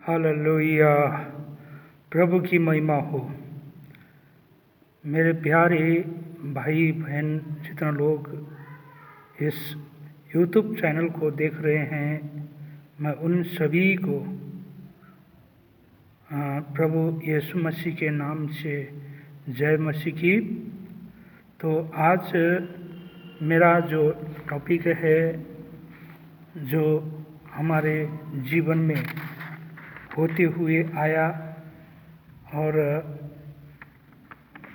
Hallelujah. प्रभु की महिमा हो। मेरे प्यारे भाई बहन जितना लोग इस यूट्यूब चैनल को देख रहे हैं, मैं उन सभी को प्रभु यीशु मसीह के नाम से जय मसीह की। तो आज मेरा जो टॉपिक है, जो हमारे जीवन में होते हुए आया और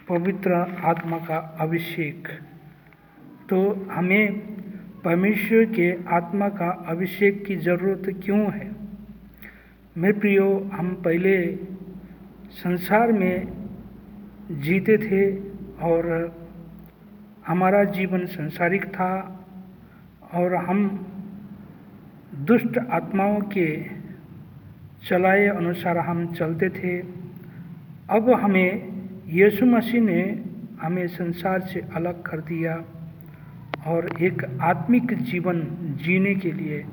पवित्र आत्मा का अभिषेक। तो हमें परमेश्वर के आत्मा का अभिषेक की ज़रूरत क्यों है? मेरे प्रियो, हम पहले संसार में जीते थे और हमारा जीवन संसारिक था और हम दुष्ट आत्माओं के चलाए अनुसार हम चलते थे। अब हमें यीशु मसीह ने हमें संसार से अलग कर दिया और एक आत्मिक जीवन जीने के लिए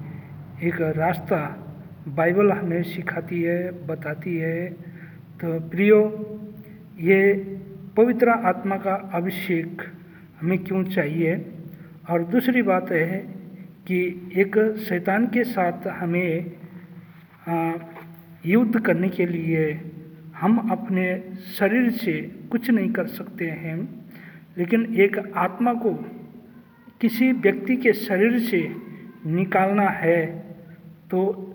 एक रास्ता बाइबल हमें सिखाती है, बताती है। तो प्रियो, ये पवित्र आत्मा का अभिषेक हमें क्यों चाहिए? और दूसरी बात है कि एक शैतान के साथ हमें युद्ध करने के लिए हम अपने शरीर से कुछ नहीं कर सकते हैं, लेकिन एक आत्मा को किसी व्यक्ति के शरीर से निकालना है तो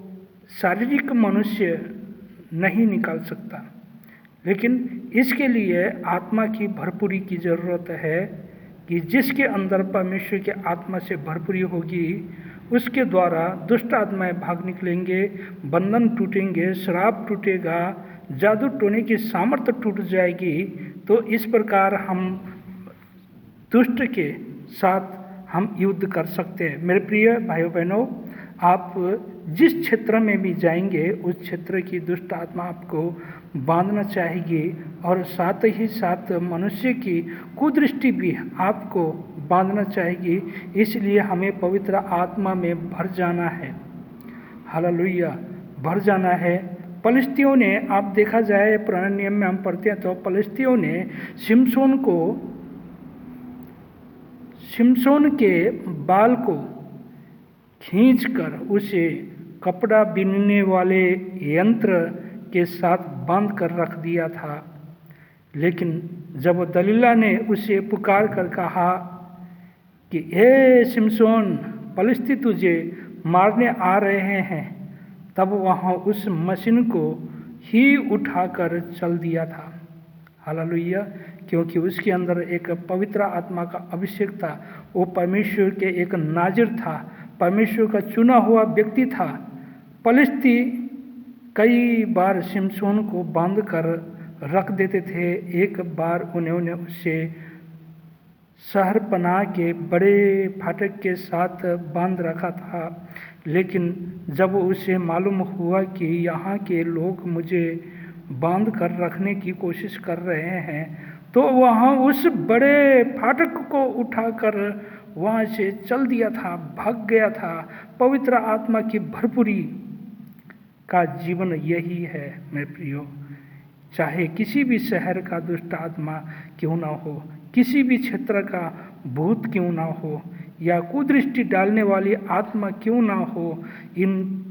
शारीरिक मनुष्य नहीं निकाल सकता, लेकिन इसके लिए आत्मा की भरपूरी की ज़रूरत है कि जिसके अंदर परमेश्वर के आत्मा से भरपूरी होगी उसके द्वारा दुष्ट आत्माएं भाग निकलेंगे, बंधन टूटेंगे, श्राप टूटेगा, जादू टोने की सामर्थ्य टूट जाएगी। तो इस प्रकार हम दुष्ट के साथ हम युद्ध कर सकते हैं। मेरे प्रिय भाइयों बहनों, आप जिस क्षेत्र में भी जाएंगे उस क्षेत्र की दुष्ट आत्मा आपको बांधना चाहेगी और साथ ही साथ मनुष्य की कुदृष्टि भी आपको बांधना चाहेगी। इसलिए हमें पवित्र आत्मा में भर जाना है। हालेलुया, भर जाना है। फलिस्तियों ने, आप देखा जाए पुराने नियम में हम पढ़ते हैं तो फलिस्तियों ने शिमशोन के बाल को खींचकर उसे कपड़ा बीनने वाले यंत्र के साथ बांध कर रख दिया था। लेकिन जब दलीला ने उसे पुकार कर कहा कि हे शिमशोन, फलिस्ती तुझे मारने आ रहे हैं, तब वहाँ उस मशीन को ही उठाकर चल दिया था। हालेलुया, क्योंकि उसके अंदर एक पवित्र आत्मा का अभिषेक था। वो परमेश्वर के एक नाजिर था, परमेश्वर का चुना हुआ व्यक्ति था। फलिस्ती कई बार शिमशोन को बांध कर रख देते थे। एक बार उन्होंने उसे शहरपनाह के बड़े फाटक के साथ बांध रखा था, लेकिन जब उसे मालूम हुआ कि यहाँ के लोग मुझे बांध कर रखने की कोशिश कर रहे हैं, तो वहाँ उस बड़े फाटक को उठाकर वहाँ से चल दिया था, भाग गया था। पवित्र आत्मा की भरपूरी का जीवन यही है मेरे प्रियो। चाहे किसी भी शहर का दुष्ट आत्मा क्यों ना हो, किसी भी क्षेत्र का भूत क्यों ना हो, या कुदृष्टि डालने वाली आत्मा क्यों ना हो, इन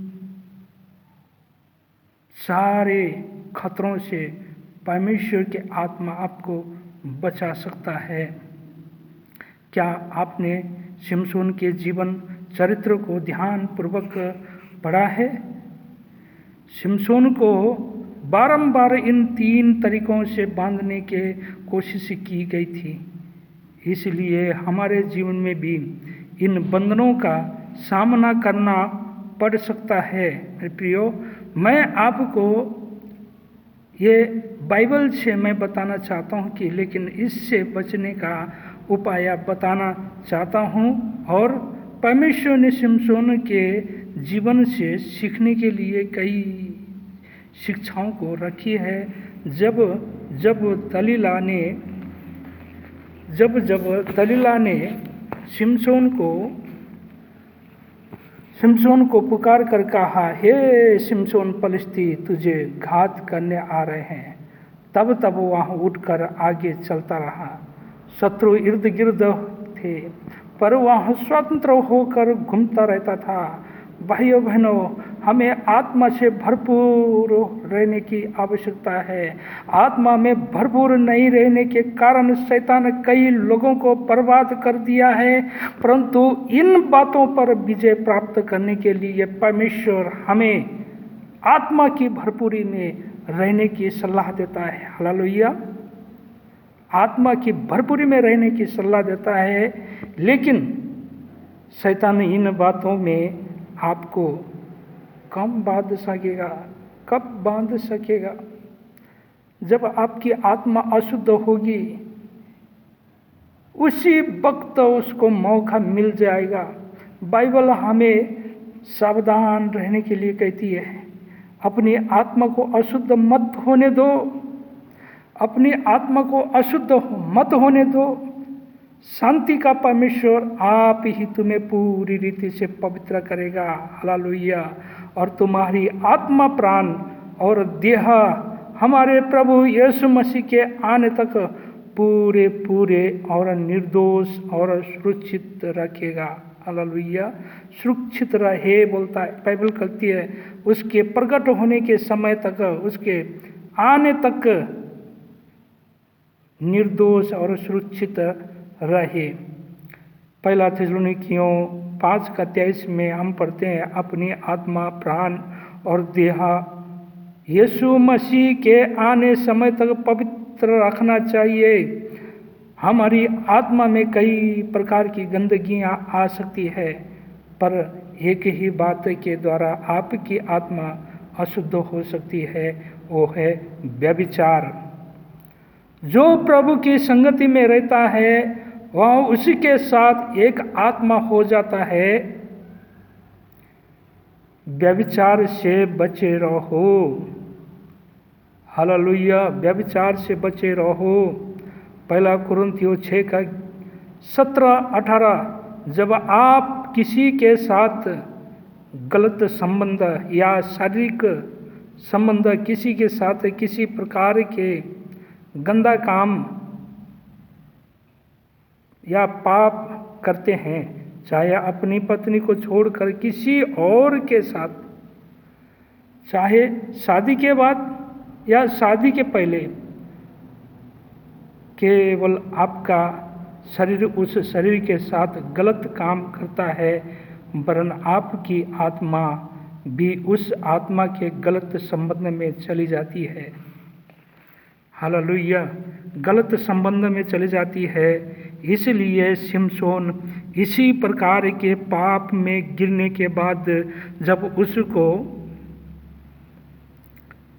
सारे खतरों से परमेश्वर के आत्मा आपको बचा सकता है। क्या आपने शिमशोन के जीवन चरित्र को ध्यान पूर्वक पढ़ा है? शिमशोन को बारंबार इन 3 तरीकों से बांधने के कोशिश की गई थी। इसलिए हमारे जीवन में भी इन बंधनों का सामना करना पड़ सकता है। मेरे प्रियो, मैं आपको ये बाइबल से मैं बताना चाहता हूँ कि लेकिन इससे बचने का उपाय बताना चाहता हूँ। और परमेश्वर ने शिमशोन के जीवन से सीखने के लिए कई शिक्षाओं को रखी है। जब दलीला ने शिमशोन शिमशोन को पुकार कर कहा, हे शिमशोन पलिश्ती तुझे घात करने आ रहे हैं। तब वहाँ उठकर आगे चलता रहा। शत्रु इर्द गिर्द थे, पर वह स्वतंत्र होकर घूमता रहता था। भाइयों बहनों, हमें आत्मा से भरपूर रहने की आवश्यकता है। आत्मा में भरपूर नहीं रहने के कारण शैतान कई लोगों को बर्बाद कर दिया है, परंतु इन बातों पर विजय प्राप्त करने के लिए परमेश्वर हमें आत्मा की भरपूरी में रहने की सलाह देता है। हालेलुया। आत्मा की भरपूरी में रहने की सलाह देता है, लेकिन शैतान इन बातों में आपको कब बांध सकेगा? जब आपकी आत्मा अशुद्ध होगी, उसी वक्त उसको मौका मिल जाएगा। बाइबल हमें सावधान रहने के लिए कहती है, अपनी आत्मा को अशुद्ध मत होने दो, अपनी आत्मा को अशुद्ध मत होने दो। शांति का परमेश्वर आप ही तुम्हें पूरी रीति से पवित्र करेगा। हालेलुया। और तुम्हारी आत्मा, प्राण और देह हमारे प्रभु यीशु मसीह के आने तक पूरे और निर्दोष और सुरक्षित रखेगा। हालेलुया। सुरक्षित रहे बोलता है, बाइबल कहती है उसके प्रकट होने के समय तक, उसके आने तक निर्दोष और सुरक्षित रहे। पहला थिस्सलुनीकियों 5:23 में हम पढ़ते हैं, अपनी आत्मा, प्राण और देह यीशु मसीह के आने समय तक पवित्र रखना चाहिए। हमारी आत्मा में कई प्रकार की गंदगियां आ सकती है, पर एक ही बात के द्वारा आपकी आत्मा अशुद्ध हो सकती है, वो है व्यभिचार। जो प्रभु की संगति में रहता है वह उसी के साथ एक आत्मा हो जाता है। व्यभिचार से बचे रहो। हालेलुया। व्यभिचार से बचे रहो। पहला कुरिन्थियों 6:17-18, जब आप किसी के साथ गलत संबंध या शारीरिक संबंध, किसी के साथ किसी प्रकार के गंदा काम या पाप करते हैं, चाहे अपनी पत्नी को छोड़कर किसी और के साथ, चाहे शादी के बाद या शादी के पहले, केवल आपका शरीर उस शरीर के साथ गलत काम करता है, वरन आपकी आत्मा भी उस आत्मा के गलत संबंध में चली जाती है। हालेलुया। गलत संबंध में चली जाती है। इसलिए शिमशोन इसी प्रकार के पाप में गिरने के बाद जब उसको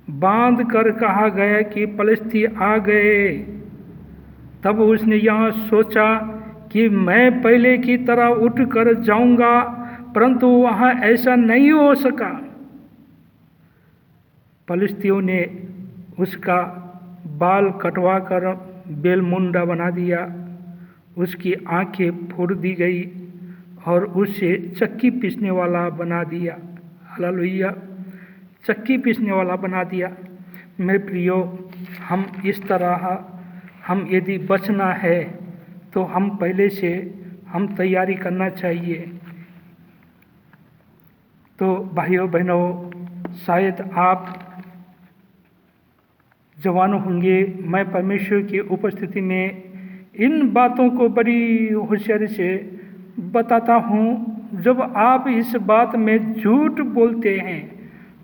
बांध कर कहा गया कि पलिश्ती आ गए, तब उसने यहाँ सोचा कि मैं पहले की तरह उठ कर जाऊंगा, परंतु वहाँ ऐसा नहीं हो सका। पलिश्तियों ने उसका बाल कटवा कर बेलमुंडा बना दिया, उसकी आंखें फोड़ दी गई और उसे चक्की पीसने वाला बना दिया। हालेलुया। चक्की पीसने वाला बना दिया। मेरे प्रियो, हम इस तरह, हम यदि बचना है तो हम पहले से हम तैयारी करना चाहिए। तो भाइयों बहनों, शायद आप जवान होंगे, मैं परमेश्वर की उपस्थिति में इन बातों को बड़ी होशियारी से बताता हूँ। जब आप इस बात में झूठ बोलते हैं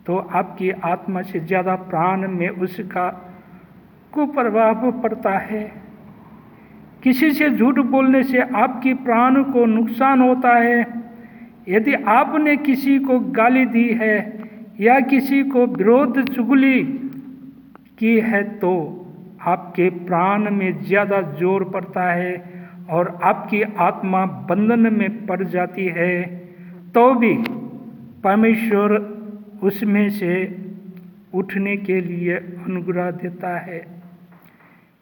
तो आपकी आत्मा से ज़्यादा प्राण में उसका कुप्रभाव पड़ता है। किसी से झूठ बोलने से आपकी प्राण को नुकसान होता है। यदि आपने किसी को गाली दी है या किसी को विरोध चुगली की है तो आपके प्राण में ज़्यादा जोर पड़ता है और आपकी आत्मा बंधन में पड़ जाती है, तो भी परमेश्वर उसमें से उठने के लिए अनुग्रह देता है।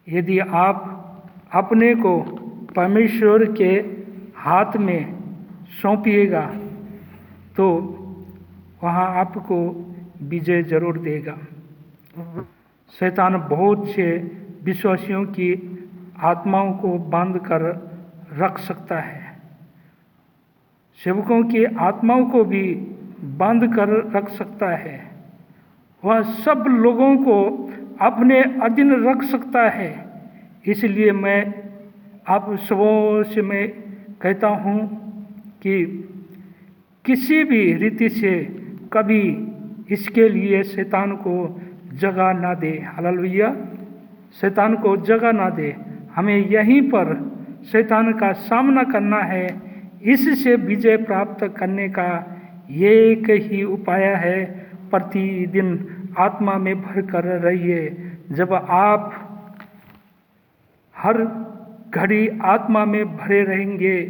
यदि आप अपने को परमेश्वर के हाथ में सौंपिएगा तो वहाँ आपको विजय जरूर देगा। शैतान बहुत से विश्वासियों की आत्माओं को बांध कर रख सकता है, सेवकों की आत्माओं को भी बांध कर रख सकता है। वह सब लोगों को अपने अधीन रख सकता है। इसलिए मैं आप सबों से मैं कहता हूँ कि किसी भी रीति से कभी इसके लिए शैतान को जगह ना दे। हालेलुया। शैतान को जगह ना दे। हमें यहीं पर शैतान का सामना करना है। इससे विजय प्राप्त करने का एक ही उपाय है, प्रतिदिन आत्मा में भर कर रहिए। जब आप हर घड़ी आत्मा में भरे रहेंगे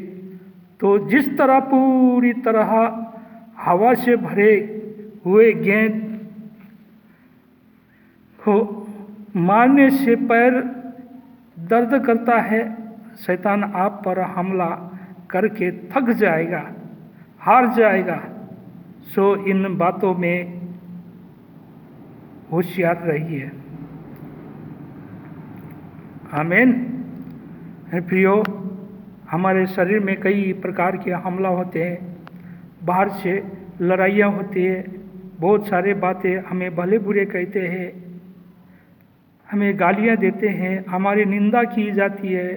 तो जिस तरह पूरी तरह हवा से भरे हुए गेंद को मारने से पैर दर्द करता है, शैतान आप पर हमला करके थक जाएगा, हार जाएगा। सो इन बातों में होशियार रहिए। आमीन। प्रियो, हमारे शरीर में कई प्रकार के हमला होते हैं, बाहर से लड़ाइयाँ होती है, बहुत सारे बातें हमें भले बुरे कहते हैं, हमें गालियाँ देते हैं, हमारी निंदा की जाती है,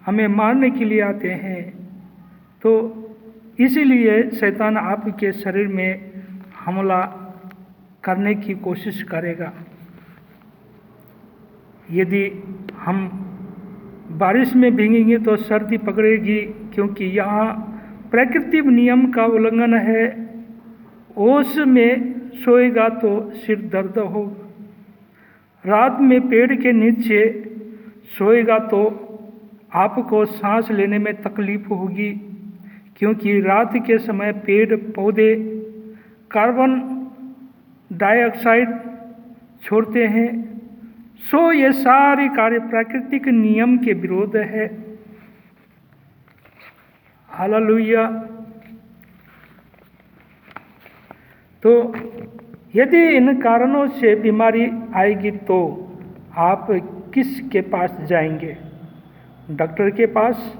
हमें मारने के लिए आते हैं। तो इसीलिए शैतान आपके शरीर में हमला करने की कोशिश करेगा। यदि हम बारिश में भीगेंगे तो सर्दी पकड़ेगी, क्योंकि यहाँ प्राकृतिक नियम का उल्लंघन है। ओस में सोएगा तो सिर दर्द होगा, रात में पेड़ के नीचे सोएगा तो आपको सांस लेने में तकलीफ होगी, क्योंकि रात के समय पेड़ पौधे कार्बन डाइऑक्साइड छोड़ते हैं। सो ये सारे कार्य प्राकृतिक नियम के विरोध है। हालेलुया। तो यदि इन कारणों से बीमारी आएगी तो आप किसके पास जाएंगे? डॉक्टर के पास?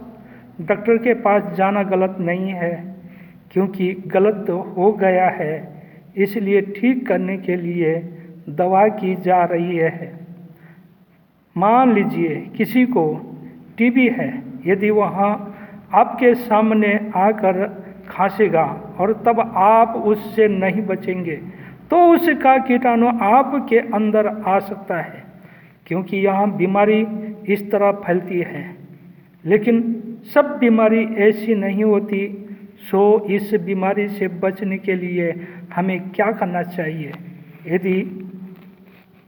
डॉक्टर के पास जाना गलत नहीं है, क्योंकि गलत हो गया है, इसलिए ठीक करने के लिए दवा की जा रही है। मान लीजिए किसी को टीबी है, यदि वहाँ आपके सामने आकर खांसेगा और तब आप उससे नहीं बचेंगे तो उसका कीटाणु आपके अंदर आ सकता है, क्योंकि यहाँ बीमारी इस तरह फैलती है। लेकिन सब बीमारी ऐसी नहीं होती। सो इस बीमारी से बचने के लिए हमें क्या करना चाहिए? यदि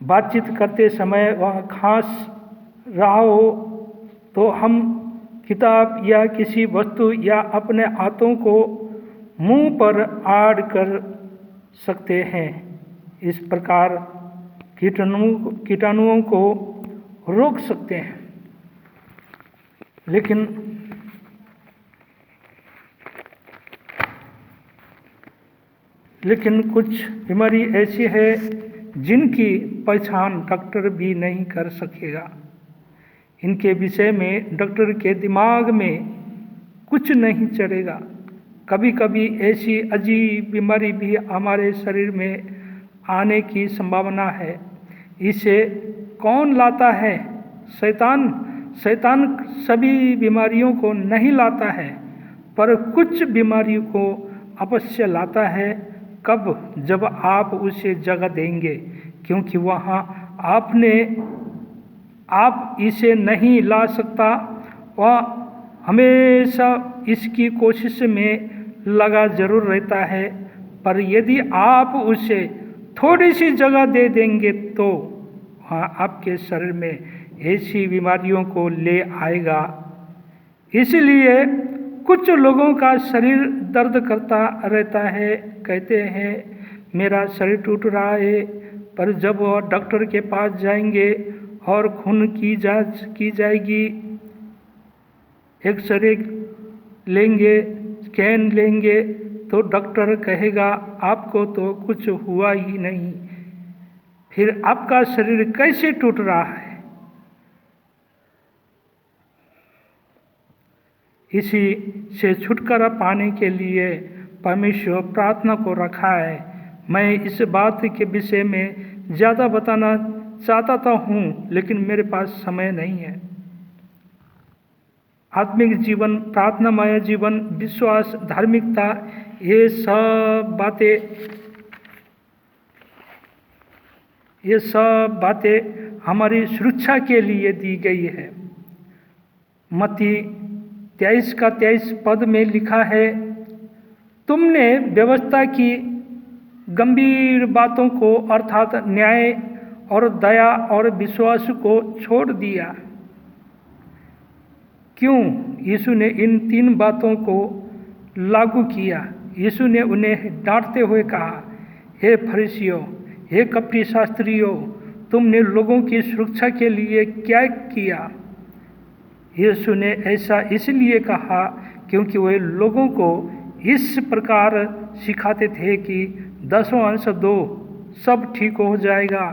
बातचीत करते समय वह खांस रहा हो तो हम किताब या किसी वस्तु या अपने हाथों को मुंह पर आड़ कर सकते हैं। इस प्रकार कीटाणुओं को रोक सकते हैं। लेकिन कुछ बीमारी ऐसी है जिनकी पहचान डॉक्टर भी नहीं कर सकेगा। इनके विषय में डॉक्टर के दिमाग में कुछ नहीं चलेगा। कभी कभी ऐसी अजीब बीमारी भी हमारे शरीर में आने की संभावना है। इसे कौन लाता है? शैतान। शैतान सभी बीमारियों को नहीं लाता है, पर कुछ बीमारियों को अवश्य लाता है। कब? जब आप उसे जगह देंगे, क्योंकि वहाँ आप इसे नहीं ला सकता। वह हमेशा इसकी कोशिश में लगा जरूर रहता है, पर यदि आप उसे थोड़ी सी जगह दे देंगे तो वह आपके शरीर में ऐसी बीमारियों को ले आएगा। इसलिए कुछ लोगों का शरीर दर्द करता रहता है, कहते हैं मेरा शरीर टूट रहा है, पर जब वह डॉक्टर के पास जाएंगे और खून की जांच की जाएगी, एक्सरे लेंगे, स्कैन लेंगे, तो डॉक्टर कहेगा आपको तो कुछ हुआ ही नहीं। फिर आपका शरीर कैसे टूट रहा है? इसी से छुटकारा पाने के लिए परमेश्वर प्रार्थना को रखा है। मैं इस बात के विषय में ज़्यादा बताना चाहता तो हूँ, लेकिन मेरे पास समय नहीं है। आत्मिक जीवन, प्रार्थनामय जीवन, विश्वास, धार्मिकता, ये सब बातें हमारी सुरक्षा के लिए दी गई है। मत्ती 23 का 23 पद में लिखा है, तुमने व्यवस्था की गंभीर बातों को अर्थात न्याय और दया और विश्वास को छोड़ दिया। क्यों? यीशु ने इन 3 बातों को लागू किया। यीशु ने उन्हें डांटते हुए कहा, हे फरीसियों, हे कपटी शास्त्रियों, तुमने लोगों की सुरक्षा के लिए क्या किया? यीशु ने ऐसा इसलिए कहा क्योंकि वे लोगों को इस प्रकार सिखाते थे कि 10वां अंश दो, सब ठीक हो जाएगा।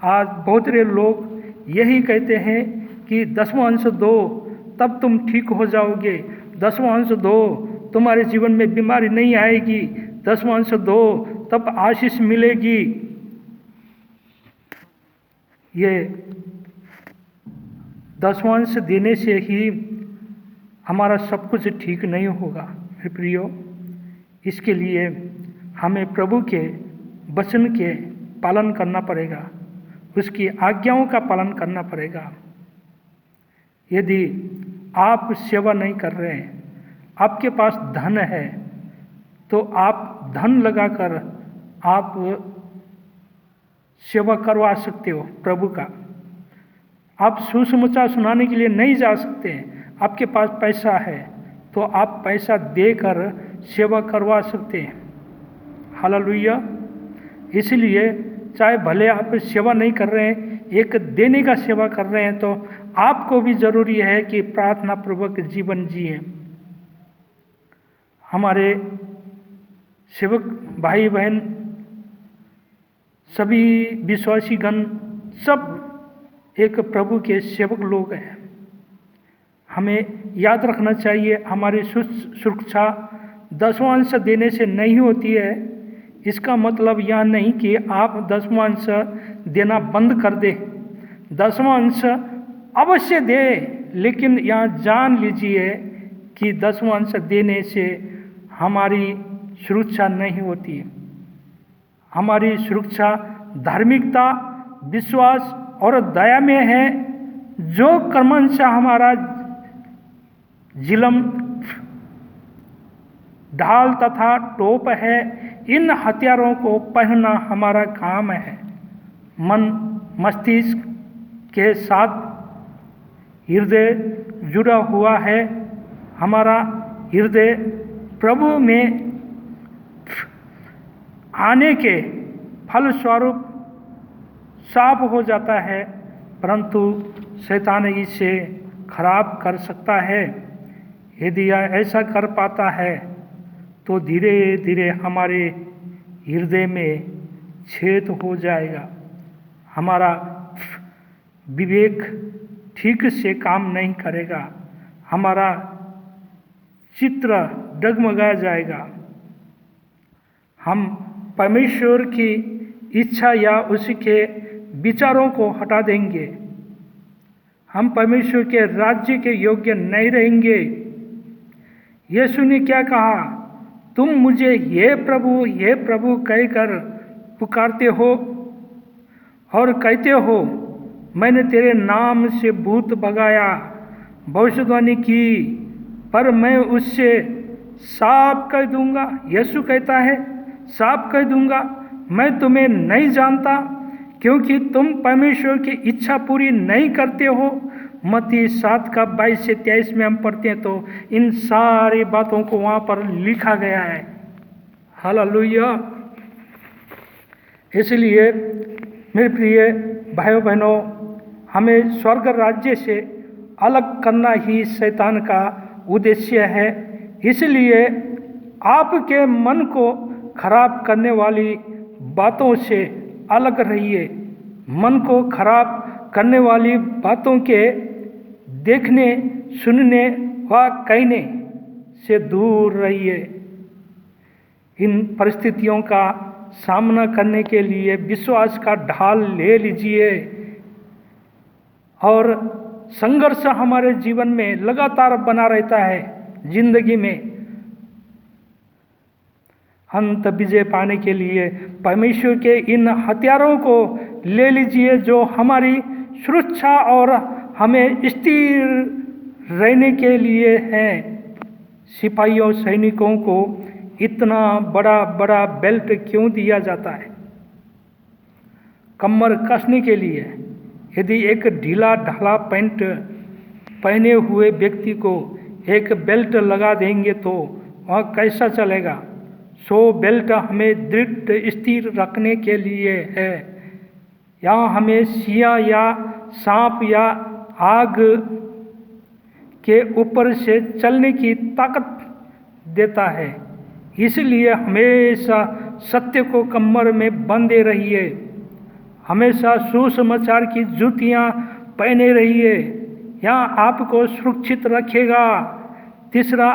आज बहुत सारे लोग यही कहते हैं कि 10वां अंश दो तब तुम ठीक हो जाओगे, 10वां अंश दो तुम्हारे जीवन में बीमारी नहीं आएगी, 10वां अंश दो तब आशीष मिलेगी। ये 10वां अंश देने से ही हमारा सब कुछ ठीक नहीं होगा मेरे प्रियो। इसके लिए हमें प्रभु के वचन के पालन करना पड़ेगा, उसकी आज्ञाओं का पालन करना पड़ेगा। यदि आप सेवा नहीं कर रहे हैं, आपके पास धन है, तो आप धन लगाकर आप सेवा करवा सकते हो प्रभु का। आप सुसमाचार सुनाने के लिए नहीं जा सकते हैं, आपके पास पैसा है तो आप पैसा देकर सेवा करवा सकते हैं। हालेलुया। इसलिए चाहे भले आप सेवा नहीं कर रहे हैं, एक देने का सेवा कर रहे हैं, तो आपको भी जरूरी है कि प्रार्थना पूर्वक जीवन जिए। हमारे सेवक भाई बहन, सभी विश्वासी गण, सब एक प्रभु के सेवक लोग हैं। हमें याद रखना चाहिए, हमारी सुरक्षा 10वां अंश देने से नहीं होती है। इसका मतलब यह नहीं कि आप 10वां अंश देना बंद कर दे। 10वां अंश अवश्य दे, लेकिन यहाँ जान लीजिए कि 10वां अंश देने से हमारी सुरक्षा नहीं होती है। हमारी सुरक्षा धार्मिकता, विश्वास और दया में है। जो कर्मंश हमारा जिलम, ढाल तथा टोप है, इन हथियारों को पहनना हमारा काम है। मन मस्तिष्क के साथ हृदय जुड़ा हुआ है। हमारा हृदय प्रभु में आने के फलस्वरूप साफ हो जाता है, परंतु शैतान इसे खराब कर सकता है। यदि यह ऐसा कर पाता है तो धीरे धीरे हमारे हृदय में छेद हो जाएगा। हमारा विवेक ठीक से काम नहीं करेगा, हमारा चित्र डगमगा जाएगा। हम परमेश्वर की इच्छा या उसके विचारों को हटा देंगे। हम परमेश्वर के राज्य के योग्य नहीं रहेंगे। यीशु ने क्या कहा? तुम मुझे हे प्रभु कहकर पुकारते हो और कहते हो, मैंने तेरे नाम से भूत भगाया, भविष्यवाणी की, पर मैं उससे साफ कह दूंगा। यीशु कहता है, साफ कह दूंगा, मैं तुम्हें नहीं जानता, क्योंकि तुम परमेश्वर की इच्छा पूरी नहीं करते हो। मत्ती 7 का 22 से 23 में हम पढ़ते हैं तो इन सारी बातों को वहाँ पर लिखा गया है। हालेलुया। इसलिए मेरे प्रिय भाइयों बहनों, हमें स्वर्ग राज्य से अलग करना ही शैतान का उद्देश्य है। इसलिए आपके मन को खराब करने वाली बातों से अलग रहिए। मन को खराब करने वाली बातों के देखने, सुनने व कहने से दूर रहिए। इन परिस्थितियों का सामना करने के लिए विश्वास का ढाल ले लीजिए और संघर्ष हमारे जीवन में लगातार बना रहता है। जिंदगी में अंत विजय पाने के लिए परमेश्वर के इन हथियारों को ले लीजिए जो हमारी सुरक्षा और हमें स्थिर रहने के लिए हैं। सिपाहियों सैनिकों को इतना बड़ा बड़ा बेल्ट क्यों दिया जाता है? कमर कसने के लिए। यदि एक ढीला ढाला पैंट पहने हुए व्यक्ति को एक बेल्ट लगा देंगे तो वह कैसा चलेगा? सो बेल्ट हमें दृढ़ स्थिर रखने के लिए है। यहाँ हमें सिया या सांप या आग के ऊपर से चलने की ताकत देता है। इसलिए हमेशा सत्य को कमर में बांधे रहिए। हमेशा सुसमाचार की जूतियाँ पहने रहिए। यह आपको सुरक्षित रखेगा। तीसरा,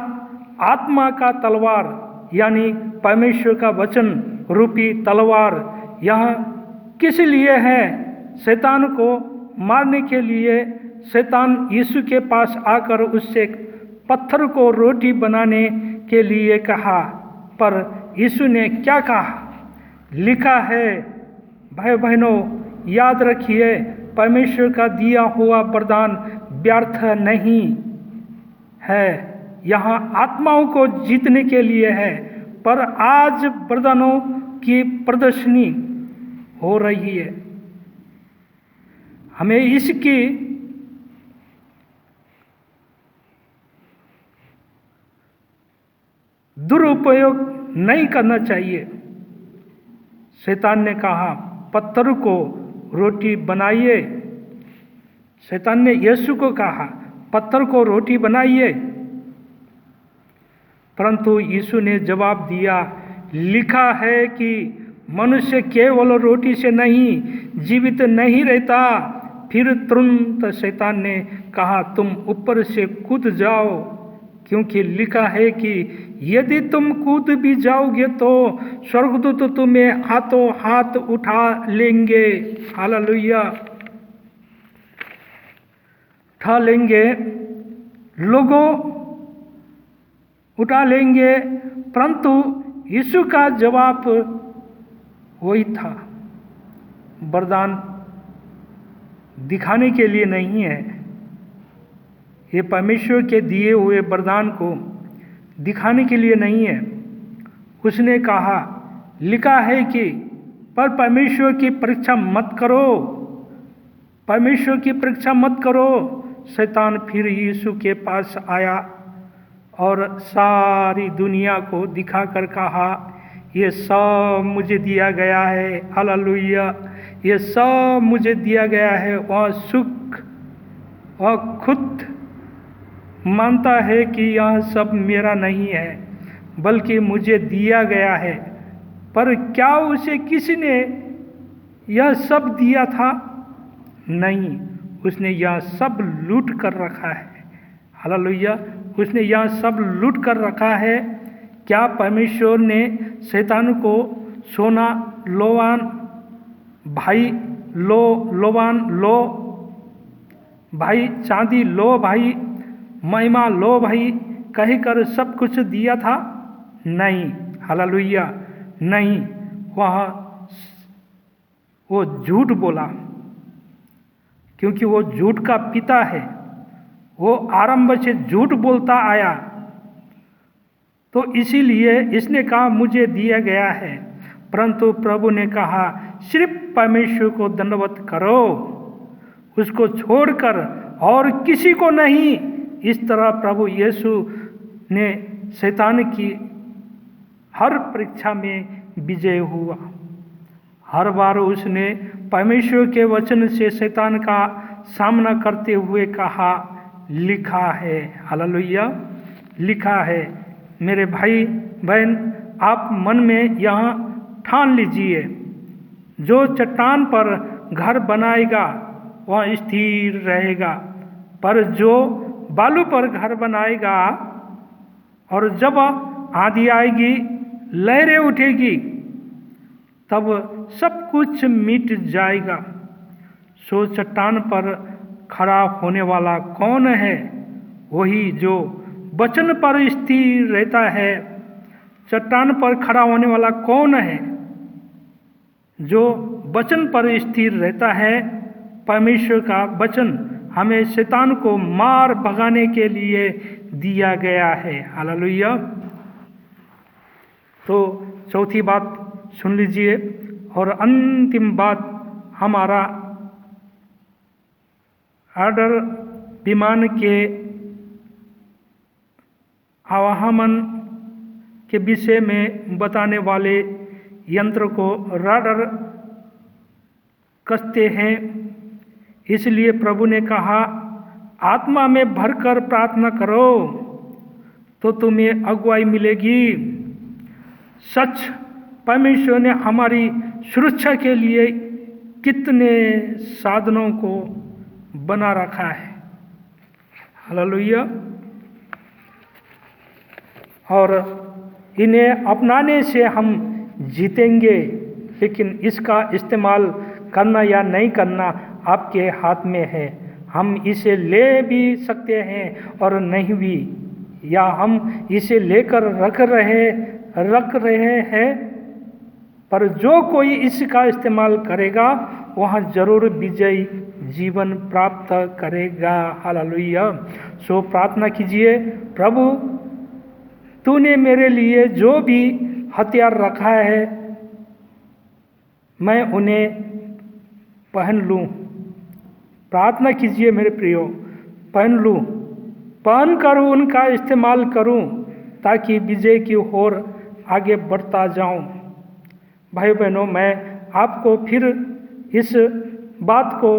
आत्मा का तलवार यानी परमेश्वर का वचन रूपी तलवार यह किस लिए है? शैतान को मारने के लिए। शैतान यीशु के पास आकर उससे पत्थर को रोटी बनाने के लिए कहा, पर यीशु ने क्या कहा? लिखा है। भाई बहनों, याद रखिए, परमेश्वर का दिया हुआ वरदान व्यर्थ नहीं है। यहाँ आत्माओं को जीतने के लिए है, पर आज वरदानों की प्रदर्शनी हो रही है। हमें इसकी दुरुपयोग नहीं करना चाहिए। शैतान ने कहा पत्थर को रोटी बनाइए। शैतान ने यीशु को कहा पत्थर को रोटी बनाइए, परंतु यीशु ने जवाब दिया, लिखा है कि मनुष्य केवल रोटी से नहीं जीवित नहीं रहता। फिर तुरंत शैतान ने कहा, तुम ऊपर से कूद जाओ, क्योंकि लिखा है कि यदि तुम कूद भी जाओगे तो स्वर्गदूत तुम्हें हाथों हाथ उठा लेंगे। हालेलुया, उठा लेंगे, लोगों उठा लेंगे। परंतु यीशु का जवाब वही था, वरदान दिखाने के लिए नहीं है। ये परमेश्वर के दिए हुए वरदान को दिखाने के लिए नहीं है। उसने कहा, लिखा है कि पर परमेश्वर की परीक्षा मत करो, परमेश्वर की परीक्षा मत करो। शैतान फिर यीशु के पास आया और सारी दुनिया को दिखाकर कहा, ये सब मुझे दिया गया है। हालेलुया, ये सब मुझे दिया गया है। वह सुख वह खुद मानता है कि यह सब मेरा नहीं है, बल्कि मुझे दिया गया है। पर क्या उसे किसी ने यह सब दिया था? नहीं, उसने यह सब लूट कर रखा है। हालेलुया, उसने यह सब लूट कर रखा है। क्या परमेश्वर ने शैतान को सोना लोवान भाई लोवान लो भाई, चांदी लो भाई, महिमा लो भाई कहकर सब कुछ दिया था? नहीं। हालेलुया, नहीं। वो झूठ बोला, क्योंकि वो झूठ का पिता है। वो आरंभ से झूठ बोलता आया, तो इसीलिए इसने कहा मुझे दिया गया है। परंतु प्रभु ने कहा, सिर्फ परमेश्वर को दंडवत करो, उसको छोड़कर और किसी को नहीं। इस तरह प्रभु यीशु ने शैतान की हर परीक्षा में विजय हुआ। हर बार उसने परमेश्वर के वचन से शैतान का सामना करते हुए कहा, लिखा है। हालेलुया, लिखा है। मेरे भाई बहन, आप मन में यहाँ ठान लीजिए, जो चट्टान पर घर बनाएगा वह स्थिर रहेगा, पर जो बालू पर घर बनाएगा और जब आंधी आएगी, लहरें उठेगी, तब सब कुछ मिट जाएगा। सो चट्टान पर खड़ा होने वाला कौन है? वही जो वचन पर स्थिर रहता है। चट्टान पर खड़ा होने वाला कौन है? जो वचन पर स्थिर रहता है। परमेश्वर का वचन हमें शैतान को मार भगाने के लिए दिया गया है। हालेलुया। तो चौथी बात सुन लीजिए, और अंतिम बात, हमारा ऑर्डर विमान के आवाहन के विषय में बताने वाले यंत्र को रडर कसते हैं। इसलिए प्रभु ने कहा, आत्मा में भरकर प्रार्थना करो तो तुम्हें अगुवाई मिलेगी। सच, परमेश्वर ने हमारी सुरक्षा के लिए कितने साधनों को बना रखा है। हालेलुया। और इन्हें अपनाने से हम जीतेंगे, लेकिन इसका इस्तेमाल करना या नहीं करना आपके हाथ में है। हम इसे ले भी सकते हैं और नहीं भी, या हम इसे लेकर रख रहे हैं, पर जो कोई इसका इस्तेमाल करेगा वह जरूर विजयी जीवन प्राप्त करेगा। हालेलुया। सो प्रार्थना कीजिए, प्रभु तूने मेरे लिए जो भी हथियार रखा है मैं उन्हें पहन लूँ। प्रार्थना कीजिए मेरे प्रियो, पहन लूँ, पहन कर उनका इस्तेमाल करूँ ताकि विजय की ओर आगे बढ़ता जाऊँ। भाई बहनों, मैं आपको फिर इस बात को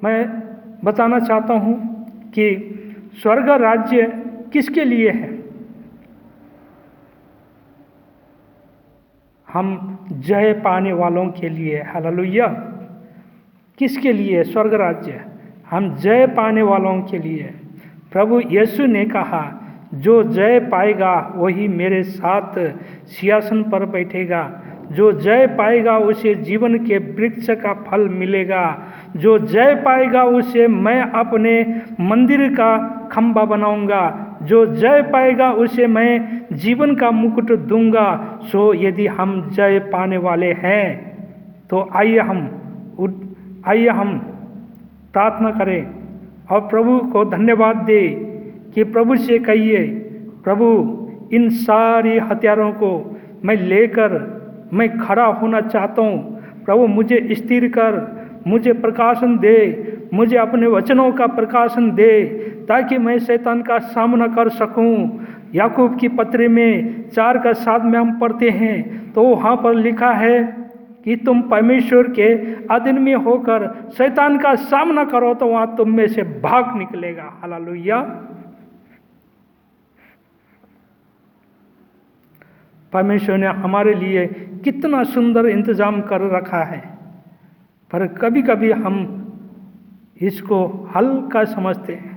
मैं बताना चाहता हूँ कि स्वर्ग राज्य किसके लिए है? हम जय पाने वालों के लिए। हालेलुया। किसके लिए स्वर्ग राज्य? हम जय पाने वालों के लिए। प्रभु यीशु ने कहा, जो जय पाएगा वही मेरे साथ सिंहासन पर बैठेगा। जो जय पाएगा उसे जीवन के वृक्ष का फल मिलेगा। जो जय पाएगा उसे मैं अपने मंदिर का खंभा बनाऊंगा। जो जय पाएगा उसे मैं जीवन का मुकुट दूंगा। सो यदि हम जय पाने वाले हैं तो आइए हम प्रार्थना करें और प्रभु को धन्यवाद दें कि प्रभु से कहिए, प्रभु इन सारी हथियारों को मैं लेकर मैं खड़ा होना चाहता हूँ। प्रभु मुझे स्थिर कर, मुझे प्रकाशन दे, मुझे अपने वचनों का प्रकाशन दे ताकि मैं शैतान का सामना कर सकूं। याकूब की पत्री में 4:7 में हम पढ़ते हैं तो वहाँ पर लिखा है कि तुम परमेश्वर के अधीन में होकर शैतान का सामना करो तो वहाँ तुम में से भाग निकलेगा। हालेलुया। परमेश्वर ने हमारे लिए कितना सुंदर इंतजाम कर रखा है, पर कभी कभी हम इसको हल्का समझते हैं।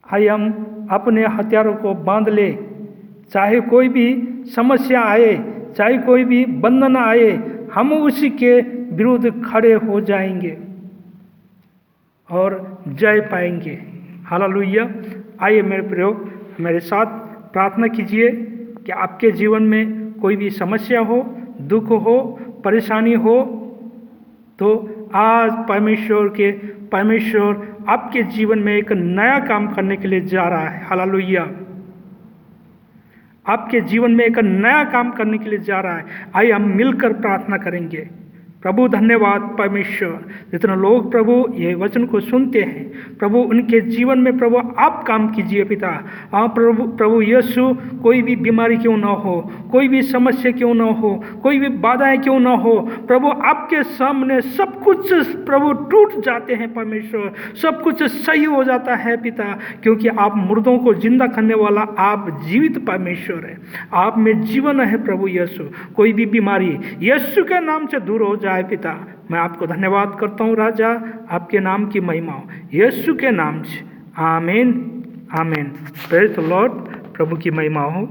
आइए हम अपने हथियारों को बांध ले, चाहे कोई भी समस्या आए, चाहे कोई भी बंधन आए, हम उसी के विरुद्ध खड़े हो जाएंगे और जय पाएंगे। हालेलुया। आइए मेरे प्रियो, मेरे साथ प्रार्थना कीजिए कि आपके जीवन में कोई भी समस्या हो, दुख हो, परेशानी हो, तो आज परमेश्वर आपके जीवन में एक नया काम करने के लिए जा रहा है। हालेलुया। आपके जीवन में एक नया काम करने के लिए जा रहा है। आइए हम मिलकर प्रार्थना करेंगे। प्रभु धन्यवाद परमेश्वर, जितने लोग प्रभु ये वचन को सुनते हैं प्रभु, उनके जीवन में प्रभु आप काम कीजिए पिता। हाँ प्रभु यीशु, कोई भी बीमारी क्यों ना हो, कोई भी समस्या क्यों ना हो, कोई भी बाधाएं क्यों ना हो प्रभु, आपके सामने सब कुछ प्रभु टूट जाते हैं परमेश्वर, सब कुछ सही हो जाता है पिता, क्योंकि आप मुर्दों को जिंदा करने वाला, आप जीवित परमेश्वर है, आप में जीवन है प्रभु यीशु। कोई भी बीमारी यीशु के नाम से दूर हो जाए पिता। मैं आपको धन्यवाद करता हूँ राजा, आपके नाम की महिमा हो यीशु के नाम से। आमीन आमीन। Praise the Lord. प्रभु की महिमा हो।